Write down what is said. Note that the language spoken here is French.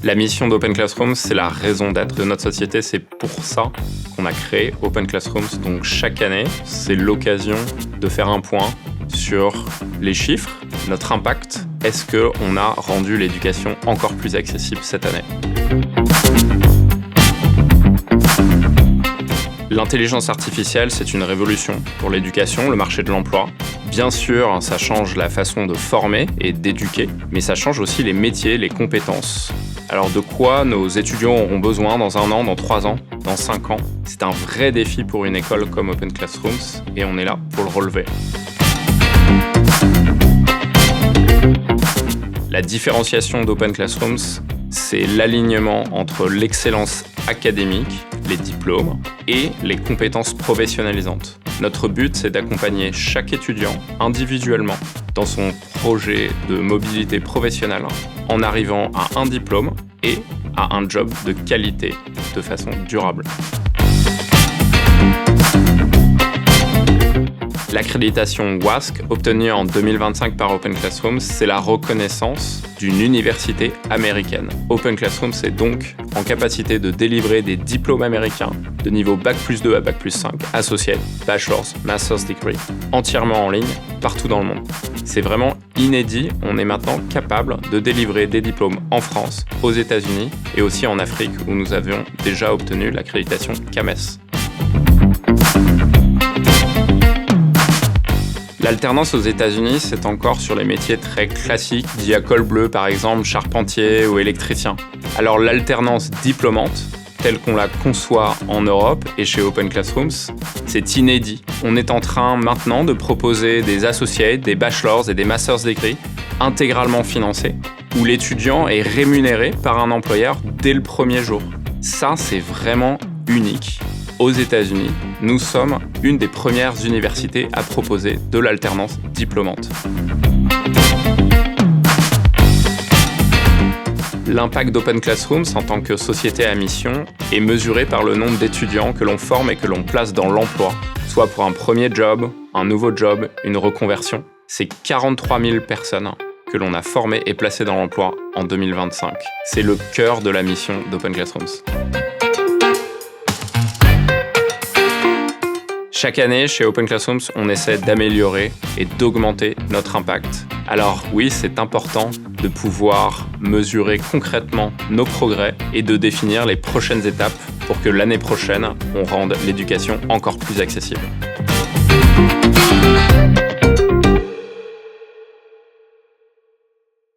La mission d'Open Classrooms, c'est la raison d'être de notre société. C'est pour ça qu'on a créé Open Classrooms. Donc chaque année, c'est l'occasion de faire un point sur les chiffres, notre impact. Est-ce qu'on a rendu l'éducation encore plus accessible cette année ? L'intelligence artificielle, c'est une révolution pour l'éducation, le marché de l'emploi. Bien sûr, ça change la façon de former et d'éduquer, mais ça change aussi les métiers, les compétences. Alors de quoi nos étudiants auront besoin dans 1 an, dans 3 ans, dans 5 ans ? C'est un vrai défi pour une école comme Open Classrooms et on est là pour le relever. La différenciation d'Open Classrooms, c'est l'alignement entre l'excellence académique, les diplômes, et les compétences professionnalisantes. Notre but, c'est d'accompagner chaque étudiant individuellement dans son projet de mobilité professionnelle en arrivant à un diplôme et à un job de qualité de façon durable. L'accréditation WASC, obtenue en 2025 par Open Classrooms, c'est la reconnaissance d'une université américaine. Open Classrooms est donc en capacité de délivrer des diplômes américains de niveau Bac+2 à Bac+5, associés, bachelor's, master's degree, entièrement en ligne, partout dans le monde. C'est vraiment inédit, on est maintenant capable de délivrer des diplômes en France, aux États-Unis et aussi en Afrique où nous avions déjà obtenu l'accréditation CAMES. L'alternance aux États-Unis, c'est encore sur les métiers très classiques, dits à col bleu par exemple, charpentier ou électricien. Alors l'alternance diplômante, telle qu'on la conçoit en Europe et chez Open Classrooms, c'est inédit. On est en train maintenant de proposer des associates, des bachelors et des master's degree intégralement financés, où l'étudiant est rémunéré par un employeur dès le premier jour. Ça, c'est vraiment unique. Aux États-Unis, nous sommes une des premières universités à proposer de l'alternance diplômante. L'impact d'Open Classrooms en tant que société à mission est mesuré par le nombre d'étudiants que l'on forme et que l'on place dans l'emploi, soit pour un premier job, un nouveau job, une reconversion. C'est 43 000 personnes que l'on a formées et placées dans l'emploi en 2025. C'est le cœur de la mission d'Open Classrooms. Chaque année, chez Open Classrooms, on essaie d'améliorer et d'augmenter notre impact. Alors oui, c'est important de pouvoir mesurer concrètement nos progrès et de définir les prochaines étapes pour que l'année prochaine, on rende l'éducation encore plus accessible.